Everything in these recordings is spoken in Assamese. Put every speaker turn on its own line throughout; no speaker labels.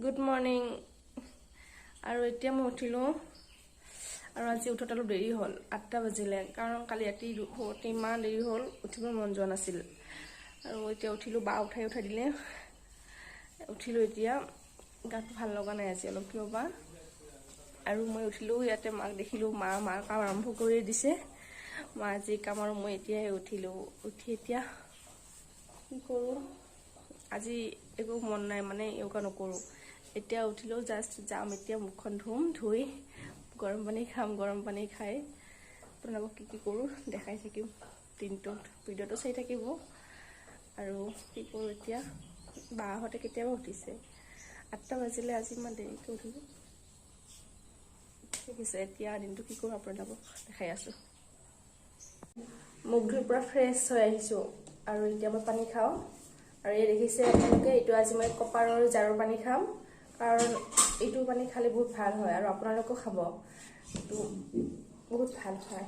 Good morning. আৰু এতিয়া মই উঠিলোঁ আৰু আজি উঠোতে অলপ দেৰি হ'ল, 8টা বাজিলে। কাৰণ কালি ৰাতি শুওঁতে ইমান দেৰি হ'ল, উঠিব মন যোৱা নাছিল। আৰু এতিয়া উঠিলোঁ, বা উঠাই দিলে। উঠিলোঁ এতিয়া, গাটো ভাল লগা নাই আজি অলপ কিয় বা। আৰু মই উঠিলোঁ, ইয়াতে মাক দেখিলোঁ, মাৰ কাম আৰম্ভ কৰি দিছে। মা আজি কাম আৰু মই এতিয়াই উঠিলোঁ। উঠি এতিয়া কি কৰোঁ, আজি একো মন নাই, মানে য়োগা নকৰোঁ। এতিয়া উঠিলোঁ, জাষ্ট যাম এতিয়া, মুখখন ধুই গৰম পানী খাম। গৰম পানী খাই আপোনালোকক কি কৰোঁ দেখাই থাকিম। দিনটোত ভিডিঅ'টো চাই থাকিব। আৰু কি কৰোঁ এতিয়া, বাহঁতে কেতিয়াবা উঠিছে, 8টা বাজিলে, আজি ইমান দেৰিকৈ উঠিলোঁ। ঠিক আছে, এতিয়া দিনটো কি কৰোঁ আপোনালোকক দেখাই আছোঁ। মুখ ধুই পূৰা ফ্ৰেছ হৈ আহিছোঁ আৰু এতিয়া মই পানী খাওঁ। আৰু এই দেখিছে আপোনালোকে, এইটো আজি মই কপাৰৰ জাৰৰ পানী খাম। কাৰণ এইটো পানী খালে বহুত ভাল হয় আৰু আপোনালোকেও খাব, এইটো বহুত ভাল হয়।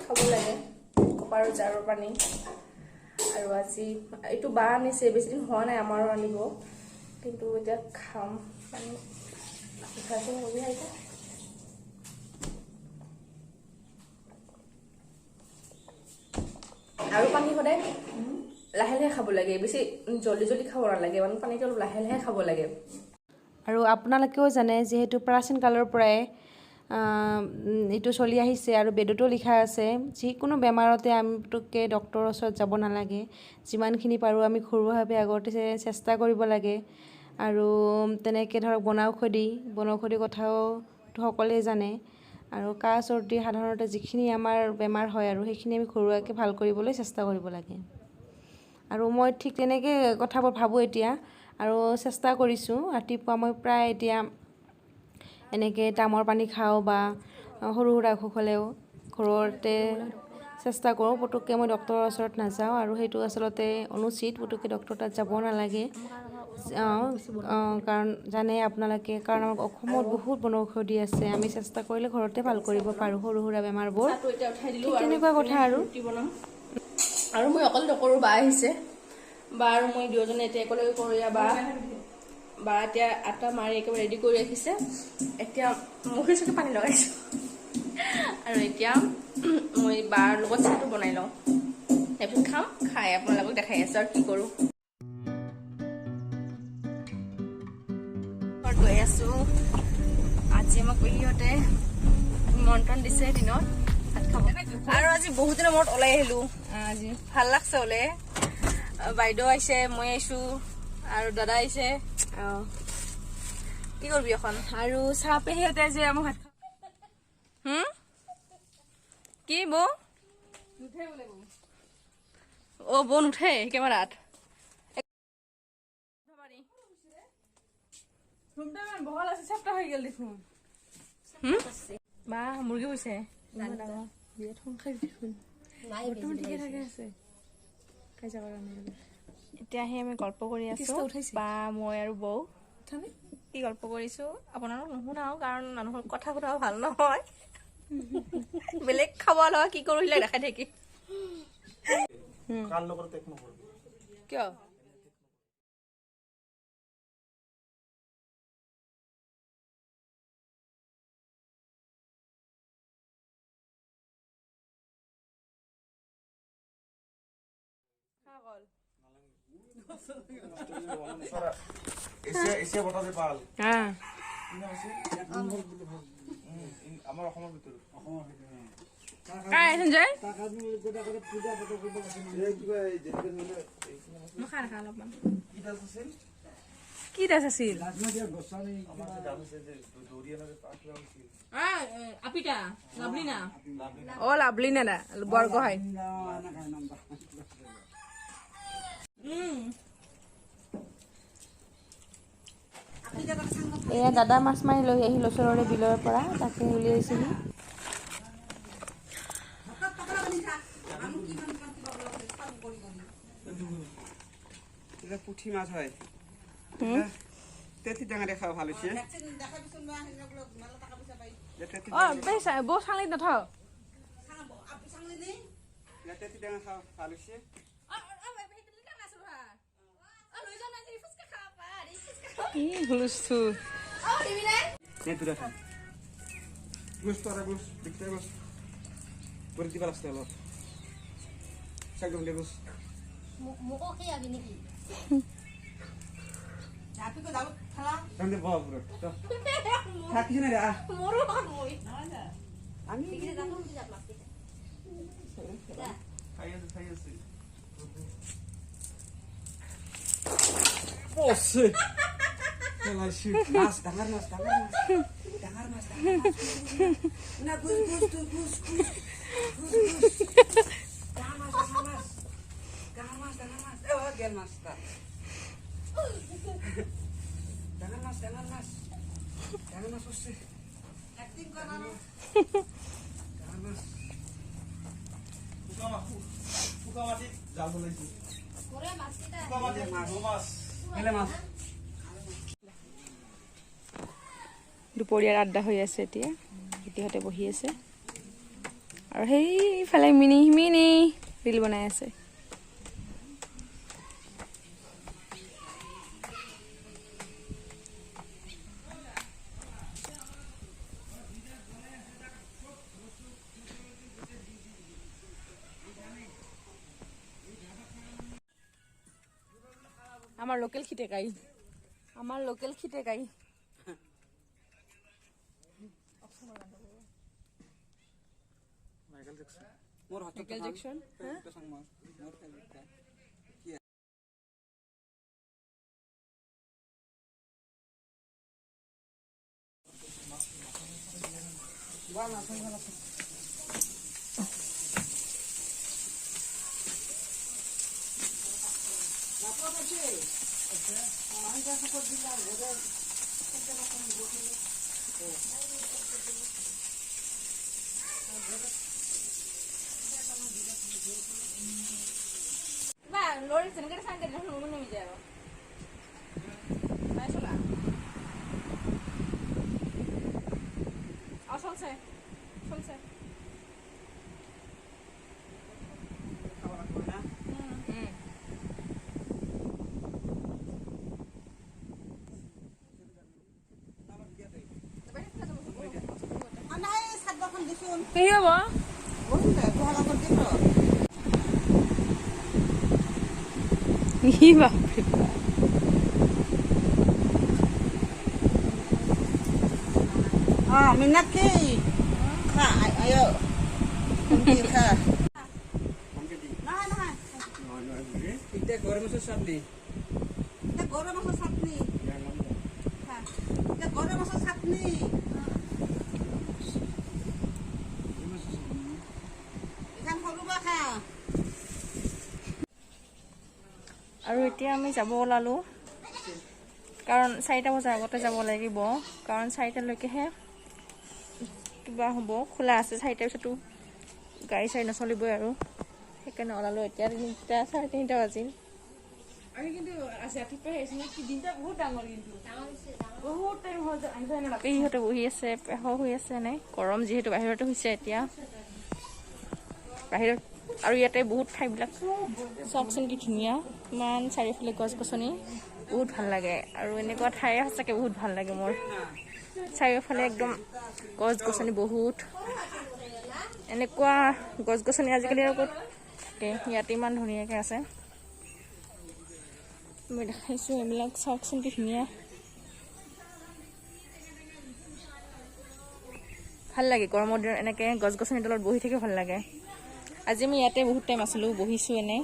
খাব লাগে কপাৰৰ জাৰৰ পানী। আৰু আজি এইটো বা আনিছে, বেছিদিন হোৱা নাই আমাৰো আনিব, কিন্তু এতিয়া খাম পানী। আৰু পানী সদায় লাহে লাহে খাব লাগে, বেছি জল্দি খাব নালাগে। মানে পানীটো অলপ লাহে লাহে খাব লাগে।
আৰু আপোনালোকেও জানে, যিহেতু প্ৰাচীন কালৰ পৰাই এইটো চলি আহিছে আৰু বেদতো লিখা আছে, যিকোনো বেমাৰতে আমি পটককৈ ডক্তৰৰ ওচৰত যাব নালাগে। যিমানখিনি পাৰোঁ আমি ঘৰুৱাভাৱে আগতে চেষ্টা কৰিব লাগে। আৰু তেনেকৈ ধৰক বনৌষধি কথাও সকলোৱে জানে। আৰু কাহ চৰ্দি সাধাৰণতে যিখিনি আমাৰ বেমাৰ হয় আৰু সেইখিনি আমি ঘৰুৱাকৈ ভাল কৰিবলৈ চেষ্টা কৰিব লাগে। আৰু মই ঠিক তেনেকৈ কথাবোৰ ভাবোঁ এতিয়া, আৰু চেষ্টা কৰিছোঁ। ৰাতিপুৱা মই প্ৰায় এতিয়া এনেকৈ তামৰ পানী খাওঁ, বা সৰু সুৰা অসুখ হ'লেও ঘৰতে চেষ্টা কৰোঁ। পুটুককৈ মই ডক্তৰৰ ওচৰত নাযাওঁ, আৰু সেইটো আচলতে অনুচিত। পুটুককৈ ডক্তৰৰ তাত যাব নালাগে। কাৰণ জানে আপোনালোকে, কাৰণ আমাৰ অসমত বহুত বনৌষধি আছে, আমি চেষ্টা কৰিলে ঘৰতে ভাল কৰিব পাৰোঁ সৰু সুৰা বেমাৰবোৰ। ঠিক তেনেকুৱা কথা আৰু
মই অকলে নকৰোঁ, বা আহিছে। বা আৰু মই দুয়োজনে এতিয়া একেলগে কৰোঁ। বা এতিয়া আটা মাৰি একেবাৰে ৰেডি কৰি ৰাখিছে। এতিয়া মুখে চুখে পানী লগাইছোঁ। আৰু এতিয়া মই বাৰ লগত চাহটো বনাই লওঁ, তাৰপিছত খাম। খাই আপোনালোকক দেখাই আছোঁ আৰু কি কৰোঁ। গৈ আছোঁ। আজি আমাক পেহীহঁতে নিমন্ত্ৰণ দিছে দিনত ভাত খাব। আৰু আজি বহুত দিনৰ মূৰত ওলাই আহিলোঁ। আজি ভাল লাগছে ওলাই। বাইদেউ আহিছে, মই আহিছোঁ, আৰু দাদা আহিছে। কি কৰিবি এখন। আৰু চাহ পেহীহঁতে যে আমাক ভাত খাব। কি বৌ নুঠে বোলে। বৌ নুঠে কেমেৰাত। বহল আছে, চেপ্টা হৈ গ'ল দেখোন। বা মুৰ্গী হৈছে এতিয়া আহি আমি গল্প কৰি আছো, বা মই আৰু বৌ। কি গল্প কৰিছো আপোনালোক নুশুনাও, কাৰণ মানুহৰ কথা শুনাও ভাল নহয়। বেলেগ খাব লগা কি কৰো সিবিলাক দেখাই থাকি। কিয়
এছিয়া বঁটা যে পাল আমাৰ অসমৰ ভিতৰত
কি দাস আছিল? লাভলিনা দা বৰগোহাঁই।
এয়া দাদা মাছ মাৰি লৈ আহিল ওচৰৰে বিলৰ পৰা, তাকে উলিয়াইছিলোঁ।
পুঠি মাছ হয়, তেতি টেঙা দেখা ভাল হৈছে।
বৌ চালিত নথওঁ।
তেতি টেঙা খাওঁ ভাল হৈছে।
হুলস্থুল
নে তুই রাখ গুস তোরা গুস দেখতে গুস করে দিবা রাস্তা হলো একদম দে গুস
মোকো কি আবি নেকি আপনি তো যাও খালা
কান্দে বাবা পুরো থাকিস না রে
মোরো মই
আমি
এখানে যাবো কি যাব মারতে
খাই আছে বসে Kelasih, mas, tangan mas. Nah, gus. Tangan mas. Gian mas, tak. Tangan mas. Tangan mas, bos. Acting kan, tangan mas. Buka mati, jalan lagi.
করে মাছটা
Buka mati, mas. Ini mas.
দুপৰীয়াৰ আড্ডা হৈ আছে এতিয়া ইতিহঁতে বহি আছে আৰু সেইফালে মিনি ৰিল বনাই আছে আমাৰ লোকেল খিটেকাই
Michael
Jackson?
বা লৰি যেনেকৈ চাই দেখোন নুমু নেমি যায় আৰু নাই চলা চলছে
আনাই সাতবাখন দিছুন
কি হ'ব
বহিলে গোহালা কৰি দিছ
ই বাপৰে
মিনাক্ষী খা আয়ো খা নহয়
Kita goreng masuk sabdi.
এটা গরম মাছের চাটনি খা এটা গরম মাছের চাটনি এখান সৰু বা খা
আৰু এতিয়া আমি যাব ওলালোঁ কাৰণ 4টা বজাৰ আগতে যাব লাগিব কাৰণ 4টালৈকেহে কিবা হ'ব খোলা আছে 4টাৰ পিছতো গাড়ী চাড়ী নচলিবই আৰু সেইকাৰণে ওলালোঁ এতিয়া 3টা 3:30 বাজিল
আমি কিন্তু ৰাতিপুৱাই আহিছোঁ কি দিনটা বহুত ডাঙৰ কিন্তু বহুত টাইম হৈ যায় আহিব নালাগে
পেহীহঁতে বহি আছে পেহ হৈ আছে এনে গৰম যিহেতু বাহিৰতে হৈছে এতিয়া বাহিৰত আৰু ইয়াতে বহুত ঠাইবিলাক চাওকচোন কি ধুনীয়া ইমান চাৰিওফালে গছ গছনি বহুত ভাল লাগে আৰু এনেকুৱা ঠাই সঁচাকৈ বহুত ভাল লাগে মোৰ চাৰিওফালে একদম গছ গছনি বহুত এনেকুৱা গছ গছনি আজিকালি আৰু ক'ত ইয়াতে ইমান ধুনীয়াকৈ আছে মই দেখাইছোঁ এইবিলাক চাওকচোন কি ধুনীয়া ভাল লাগে গৰমৰ দিনত এনেকৈ গছ গছনিৰ তলত বহি থাকি ভাল লাগে আজি আমি ইয়াতে বহুত টাইম আছিলোঁ বহিছোঁ এনেই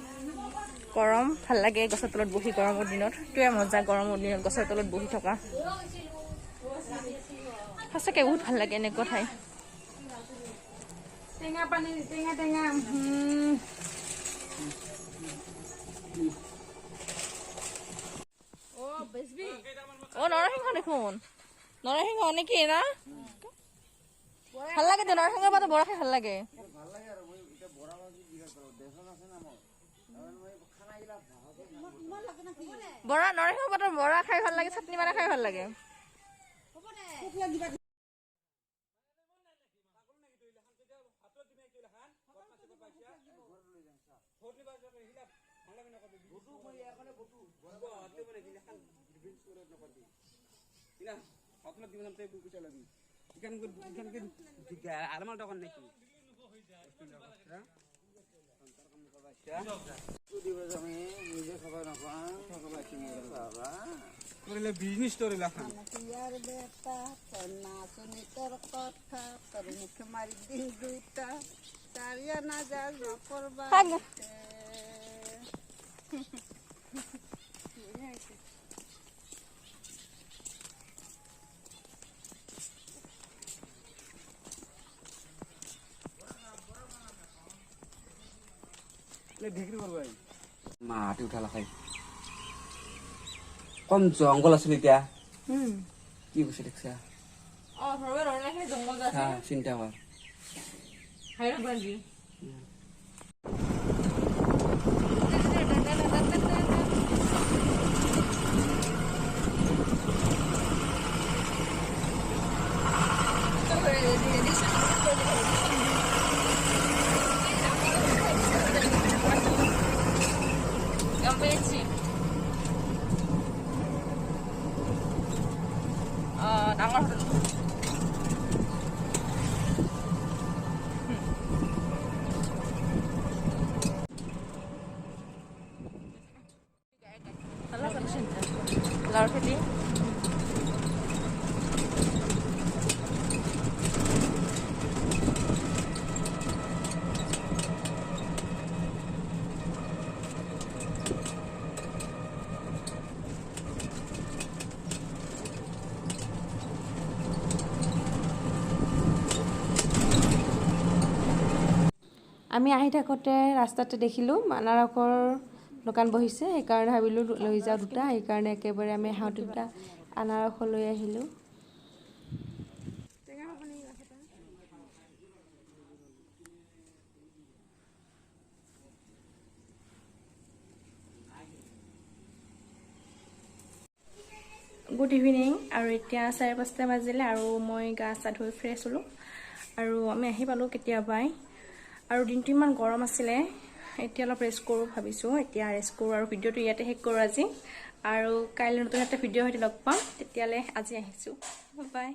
গৰম ভাল লাগে গছৰ তলত বহি গৰমৰ দিনত সেইটোৱে মজা গৰমৰ দিনত গছৰ তলত বহি থকা সঁচাকৈ বহুত ভাল লাগে এনেকুৱা ঠাই
টেঙা পানী টেঙা
নৰসিংহ দেখোন নৰসিংহ নেকি না ভাল লাগে নৰসিংহৰ পাতো বৰা খাই ভাল লাগে বৰা নৰসিংহ পাতৰ বৰা খাই ভাল লাগে চাটনি বনাই খাই ভাল লাগে
Ina, hotel di mana tempat bisa lagi. Ikan tiga alamal dokan nih. Bisnis story lah.
Tiar beta, pernah suni terkota, termuk kemarin duta, tarian aja korban.
বিক্রি করবো মাটি উঠালা খাই কম জঙ্গল আছিল এতিয়া কি বসে দেখছা হ্যাঁ চিন্তা কর
ডাঙৰ লাউৰ খেতি
আমি আহি থাকোঁতে ৰাস্তাতে দেখিলোঁ আনাৰসৰ দোকান বহিছে, সেইকাৰণে ভাবিলোঁ লৈ যাওঁ দুটা, সেইকাৰণে একেবাৰে আমি আহোঁতে দুটা আনাৰস লৈ আহিলোঁ।
গুড ইভিনিং আৰু এতিয়া 4:05 বাজিলে আৰু মই গা চা ধুই ফ্ৰেছ হ'লোঁ আৰু আমি আহি পালোঁ কেতিয়াবাই আৰু দিনটো ইমান গৰম আছিলে। এতিয়া অলপ ৰেষ্ট কৰোঁ ভাবিছোঁ, এতিয়া ৰেষ্ট কৰোঁ আৰু ভিডিঅ'টো ইয়াতে শেষ কৰোঁ আজি আৰু কাইলৈ নতুন এটা ভিডিঅ' সৈতে লগ পাম। তেতিয়ালৈ আজি আহিছোঁ, বাই।